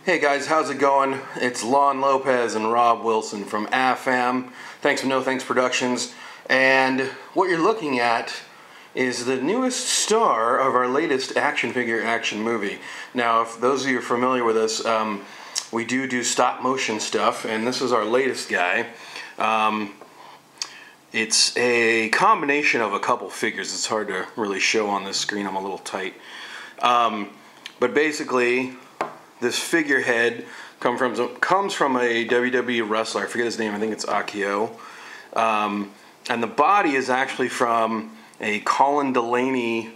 Hey guys, how's it going? It's Lon Lopez and Rob Wilson from AFAM. Thanks for No Thanks Productions. And what you're looking at is the newest star of our latest action figure action movie. Now, if those of you are familiar with us, we do stop motion stuff, and this is our latest guy. It's a combination of a couple figures. It's hard to really show on this screen. I'm a little tight. But basically, this figurehead comes from a WWE wrestler. I forget his name. I think it's Akio. And the body is actually from a Colin Delaney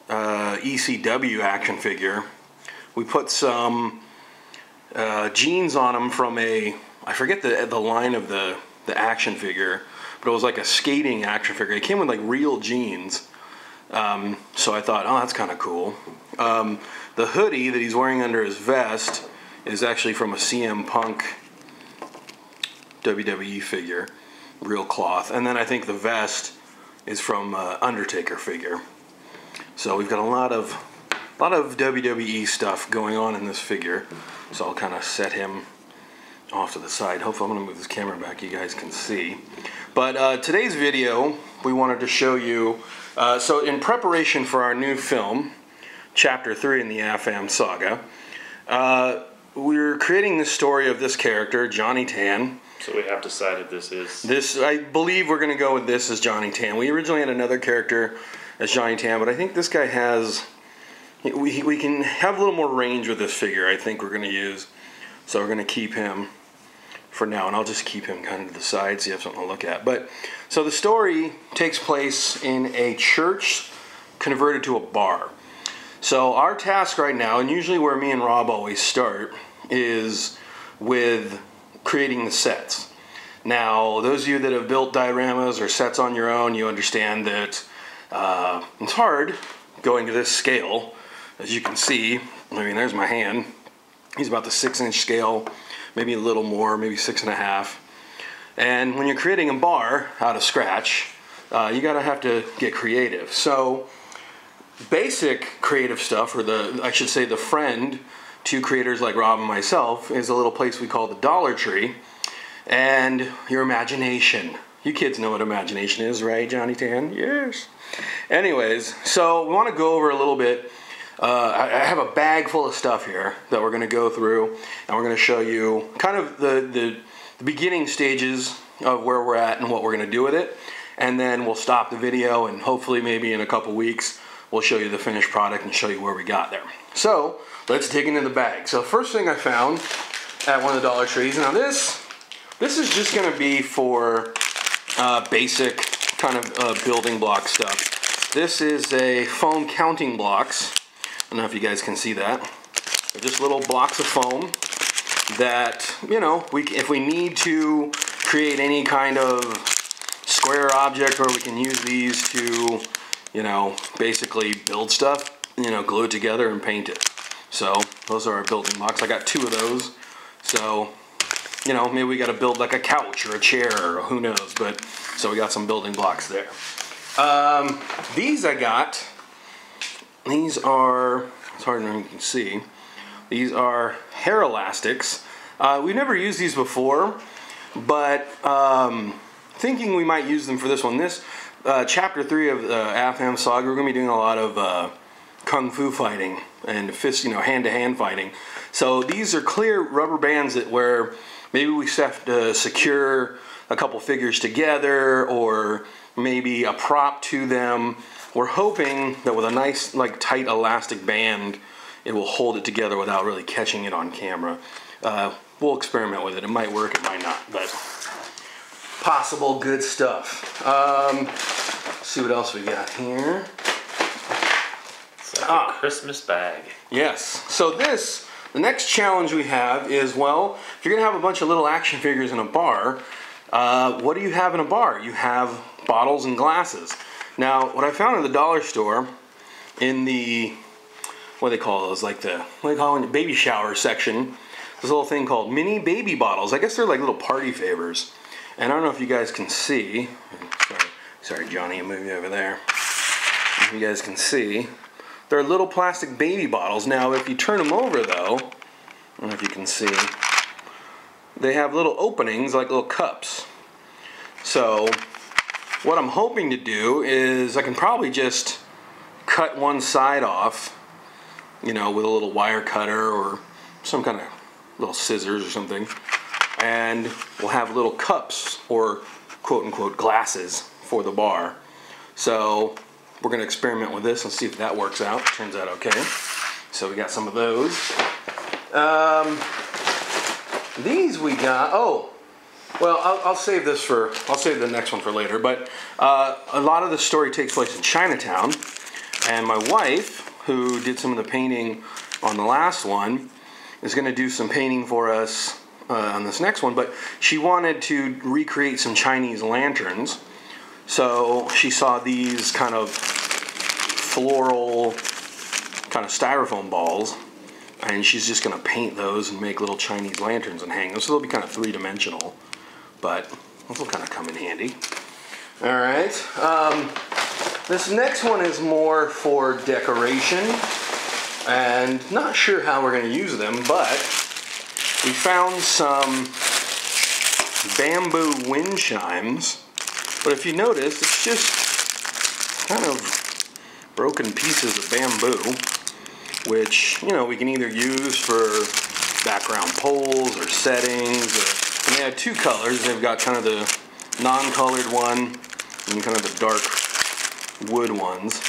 ECW action figure. We put some jeans on him from I forget the line of the action figure, but it was like a skating action figure. It came with like real jeans. So I thought, oh, that's kind of cool. The hoodie that he's wearing under his vest is actually from a CM Punk WWE figure, real cloth. And then I think the vest is from Undertaker figure. So we've got a lot of WWE stuff going on in this figure. So I'll kind of set him off to the side. Hopefully I'm going to move this camera back, you guys can see. But today's video, we wanted to show you, so in preparation for our new film, Chapter 3 in the AFAM saga, we're creating the story of this character, Johnny Tan. So we have decided this is... This, I believe we're going to go with this as Johnny Tan. We originally had another character as Johnny Tan, but I think this guy has... We can have a little more range with this figure, I think we're going to use. So we're going to keep him for now, and I'll just keep him kind of to the side so you have something to look at. But so the story takes place in a church converted to a bar. So our task right now, and usually where me and Rob always start, is with creating the sets. Now, those of you that have built dioramas or sets on your own, you understand that it's hard going to this scale. As you can see, I mean, there's my hand. He's about the 6-inch scale, maybe a little more, maybe 6.5. And when you're creating a bar out of scratch, you gotta have to get creative. So basic creative stuff, or I should say the friend to creators like Rob and myself, is a little place we call the Dollar Tree. And your imagination. You kids know what imagination is, right, Johnny Tan? Yes. Anyways, so we want to go over a little bit. I have a bag full of stuff here that we're going to go through, and we're going to show you kind of the beginning stages of where we're at and what we're going to do with it. And then we'll stop the video, and hopefully maybe in a couple weeks we'll show you the finished product and show you where we got there. So let's dig into the bag. So first thing I found at one of the Dollar Trees. Now this is just going to be for basic kind of building block stuff. This is a foam counting blocks. I don't know if you guys can see that. They're just little blocks of foam that, you know, if we need to create any kind of square object where we can use these to, you know, basically build stuff, you know, glue it together and paint it. So those are our building blocks. I got 2 of those. So, you know, maybe we got to build like a couch or a chair or who knows. But so we got some building blocks there. These I got. These are, it's hard to you can see. These are hair elastics. We've never used these before, but thinking we might use them for this one. This chapter 3 of the AFAM saga, we're going to be doing a lot of kung fu fighting and fist, you know, hand-to-hand fighting. So these are clear rubber bands where maybe we have to secure a couple figures together, or maybe a prop to them. We're hoping that with a nice, like, tight elastic band, it will hold it together without really catching it on camera. We'll experiment with it. It might work, it might not, but possible good stuff. Let's see what else we got here. It's like a Christmas bag. Yes. So the next challenge we have is, well, if you're going to have a bunch of little action figures in a bar, what do you have in a bar? You have bottles and glasses. Now, what I found in the dollar store, in the, what do they call those, like the, what do they call it, baby shower section, this little thing called mini baby bottles. I guess they're like little party favors. And I don't know if you guys can see, sorry Johnny, I'm moving over there. If you guys can see, they're little plastic baby bottles. Now, if you turn them over though, I don't know if you can see. They have little openings like little cups. So what I'm hoping to do is I can probably just cut one side off, you know, with a little wire cutter or some kind of little scissors or something, and we'll have little cups or quote-unquote glasses for the bar. So we're going to experiment with this and see if that works out. Turns out okay. So we got some of those. These we got, oh, well, I'll save this for, I'll save the next one for later, but a lot of the story takes place in Chinatown, and my wife, who did some of the painting on the last one, is going to do some painting for us on this next one, but she wanted to recreate some Chinese lanterns, so she saw these kind of floral, kind of styrofoam balls, and she's just going to paint those and make little Chinese lanterns and hang them, so they'll be kind of three-dimensional, but this will kind of come in handy. Alright, this next one is more for decoration, and not sure how we're going to use them, but we found some bamboo wind chimes, but if you notice, it's just kind of broken pieces of bamboo, which, you know, we can either use for background poles or settings, and they have two colors. They've got kind of the non-colored one and kind of the dark wood ones.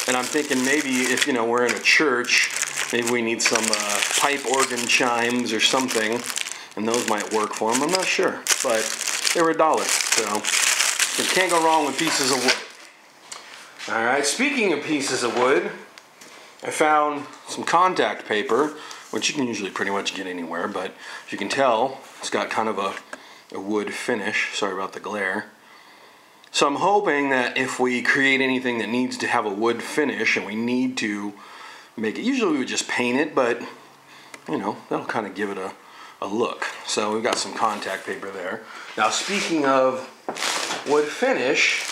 And I'm thinking maybe if, you know, we're in a church, maybe we need some pipe organ chimes or something, and those might work for them. I'm not sure, but they were $1, so you can't go wrong with pieces of wood. Alright, speaking of pieces of wood, I found some contact paper, which you can usually pretty much get anywhere, but as you can tell, it's got kind of a wood finish. Sorry about the glare. So I'm hoping that if we create anything that needs to have a wood finish and we need to make it, usually we would just paint it, but you know, that'll kind of give it a look. So we've got some contact paper there. Now speaking of wood finish,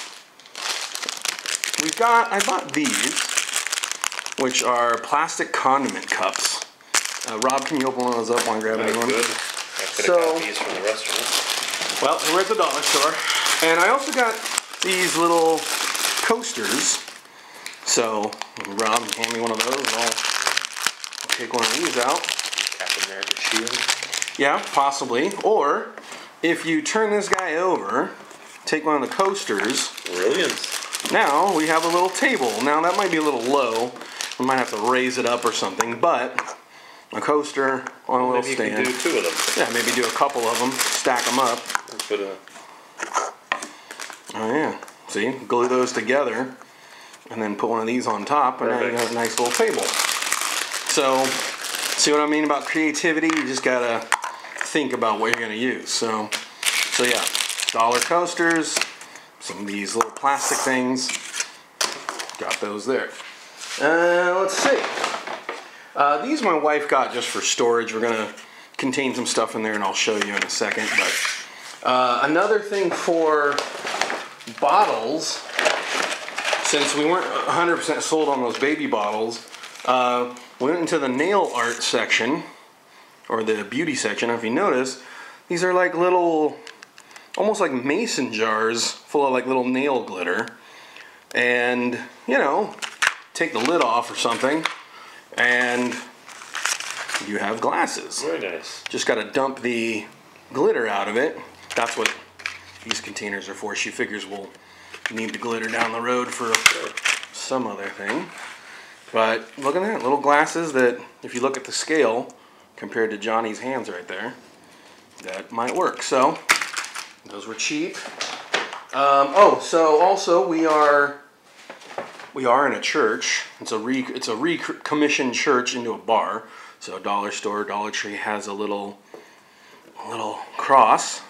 I bought these, which are plastic condiment cups. Rob, can you open one of those up while I grab anyone? Good. I could have got these from the restaurant. Well, they were at the dollar store. And I also got these little coasters. So, Rob, hand me one of those and I'll take one of these out. Captain America shield. Yeah, possibly. Or, if you turn this guy over, take one of the coasters. Brilliant. Now, we have a little table. Now, that might be a little low. We might have to raise it up or something, but a coaster on a little stand. Maybe you can do 2 of them. Yeah, maybe do a couple of them, stack them up. Oh yeah, see, glue those together, and then put one of these on top, and now you have a nice little table. So, see what I mean about creativity? You just gotta think about what you're gonna use. So yeah, dollar coasters, some of these little plastic things, got those there. Let's see. These my wife got just for storage. We're gonna contain some stuff in there, and I'll show you in a second. But another thing for bottles, since we weren't 100% sold on those baby bottles, we went into the nail art section, or the beauty section. If you notice, these are like little, almost like mason jars full of like little nail glitter. And, you know, take the lid off or something, and you have glasses. Very nice. Just got to dump the glitter out of it. That's what these containers are for. She figures we'll need the glitter down the road for some other thing. But look at that, little glasses that, if you look at the scale compared to Johnny's hands right there, that might work. So those were cheap. So also we are in a church. It's a recommissioned church into a bar. So dollar store, Dollar Tree has a little cross,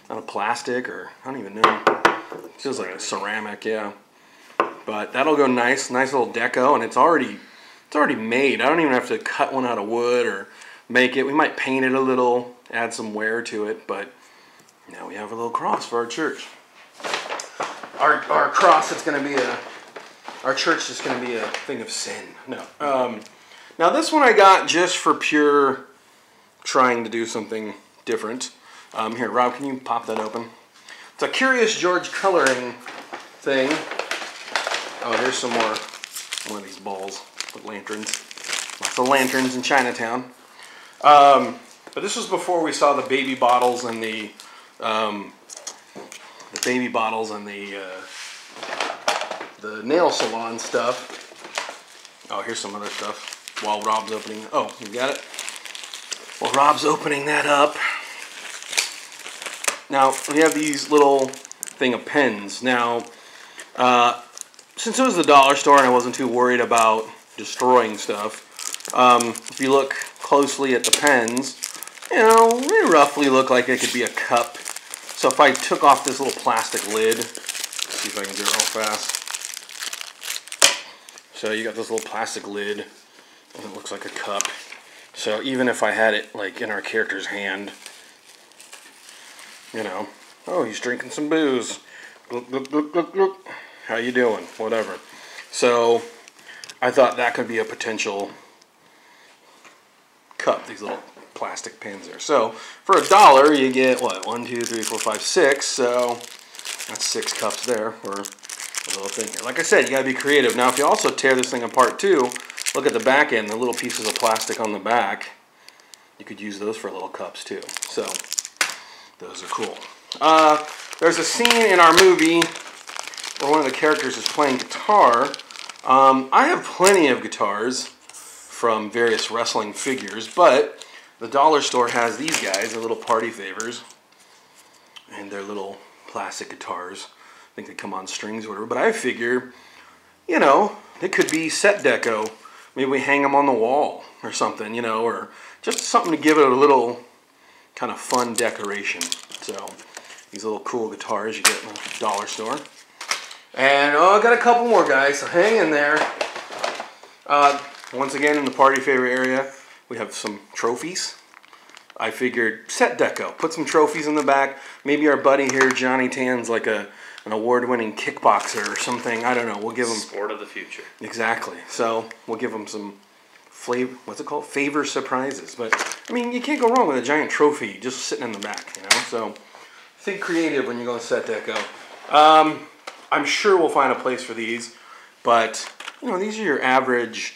not a plastic, or I don't even know. It feels like a ceramic, yeah. But that'll go nice little deco, and it's already made. I don't even have to cut one out of wood or make it. We might paint it a little, add some wear to it, but now we have a little cross for our church. Our cross, our church is going to be a thing of sin. No. Now this one I got just for pure trying to do something different. Here, Rob, can you pop that open? It's a Curious George coloring thing. Oh, here's some more. One of these balls with lanterns. Lots of lanterns in Chinatown. But this was before we saw the baby bottles and the nail salon stuff. Oh, here's some other stuff. While Rob's opening. Oh, you got it? Well, Rob's opening that up. Now, we have these little thing of pens. Now, since it was the dollar store and I wasn't too worried about destroying stuff, if you look closely at the pens, you know, they roughly look like it could be a cup. So if I took off this little plastic lid, let's see if I can do it real fast. So you got this little plastic lid, and it looks like a cup. So even if I had it like in our character's hand, you know, oh, he's drinking some booze. Look, look, look, look, look. How you doing? Whatever. So I thought that could be a potential cup, these little plastic pins there. So for $1 you get what? 1, 2, 3, 4, 5, 6. So that's 6 cups there for a little thing here. Like I said, you gotta be creative. Now if you also tear this thing apart too, look at the back end, the little pieces of plastic on the back. You could use those for little cups too. So those are cool. There's a scene in our movie where one of the characters is playing guitar. I have plenty of guitars from various wrestling figures, but the dollar store has these guys, the little party favors, and they're little plastic guitars. I think they come on strings or whatever, but I figure, you know, it could be set deco. Maybe we hang them on the wall or something, you know, or just something to give it a little kind of fun decoration. So these little cool guitars you get in the dollar store. And oh, I got a couple more guys, so hang in there. Once again, in the party favor area, we have some trophies. I figured set deco, put some trophies in the back. Maybe our buddy here, Johnny Tan's like an award-winning kickboxer or something. I don't know. We'll give him sport of the future. Exactly. So we'll give him some what's it called? Favor surprises. But I mean, you can't go wrong with a giant trophy just sitting in the back, you know. So think creative when you go set deco. I'm sure we'll find a place for these, but you know, these are your average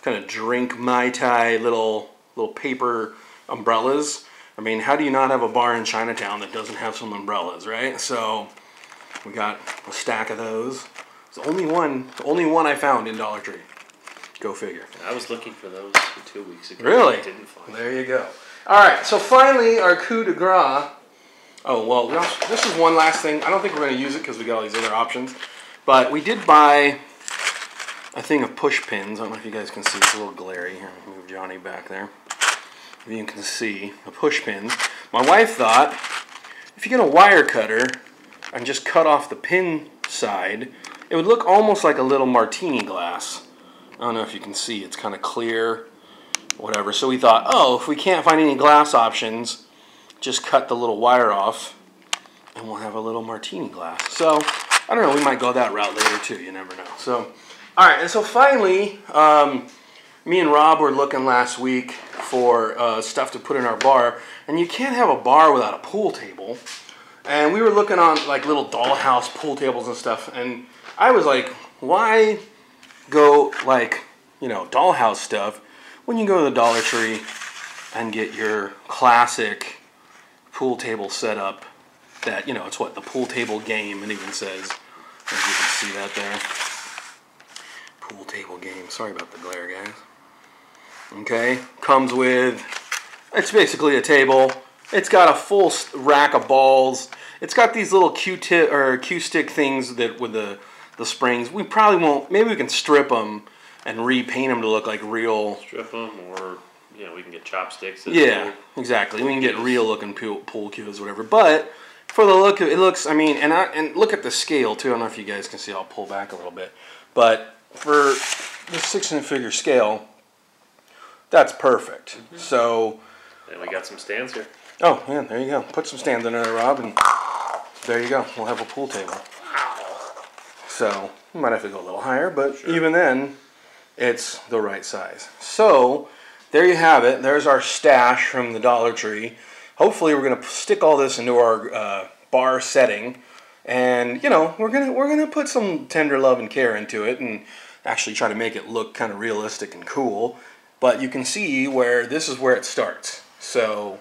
kind of drink Mai Tai little paper umbrellas. I mean, how do you not have a bar in Chinatown that doesn't have some umbrellas, right? So we got a stack of those. It's the only one I found in Dollar Tree. Go figure. I was looking for those 2 weeks ago. Really? I didn't find there you go. All right, so finally our coup de grace. Oh, well, this is one last thing. I don't think we're going to use it because we got all these other options. But we did buy a thing of push pins. I don't know if you guys can see. It's a little glary. Here, move Johnny back there. If you can see the push pins. My wife thought if you get a wire cutter and just cut off the pin side, it would look almost like a little martini glass. I don't know if you can see. It's kind of clear, whatever. So we thought, oh, if we can't find any glass options, just cut the little wire off and we'll have a little martini glass. So, I don't know, we might go that route later too, you never know. So, alright, and so finally, me and Rob were looking last week for stuff to put in our bar, and you can't have a bar without a pool table. And we were looking on like little dollhouse pool tables and stuff, and I was like, why go like, you know, dollhouse stuff when you go to the Dollar Tree and get your classic pool table setup that, you know, it's what, the pool table game, it even says, as you can see that there. Pool table game. Sorry about the glare, guys. Okay, comes with, it's basically a table. It's got a full rack of balls. It's got these little Q-tip or Q-stick things that with the springs. We probably won't, maybe we can strip them and repaint them to look like real. Strip them, or you know, we can get chopsticks. Yeah, exactly. We can get real looking pool cues, whatever. But for the look, it looks. I mean, and look at the scale too. I don't know if you guys can see. I'll pull back a little bit. But for the 6-figure scale, that's perfect. Mm-hmm. So. And we got some stands here. Oh, yeah, there you go. Put some stands in there, Rob, and there you go. We'll have a pool table. Wow. So we might have to go a little higher, but sure. Even then, it's the right size. So there you have it. There's our stash from the Dollar Tree. Hopefully we're going to stick all this into our bar setting, and you know, we're gonna put some tender love and care into it and actually try to make it look kind of realistic and cool. But you can see where this is where it starts. So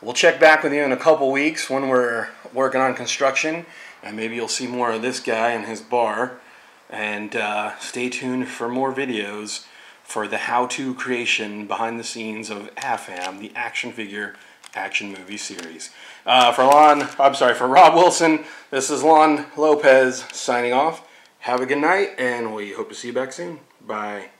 we'll check back with you in a couple weeks when we're working on construction, and maybe you'll see more of this guy and his bar. And stay tuned for more videos for the how-to creation behind the scenes of AFAM, the action figure action movie series. For Rob Wilson, this is Lon Lopez signing off. Have a good night, and we hope to see you back soon. Bye.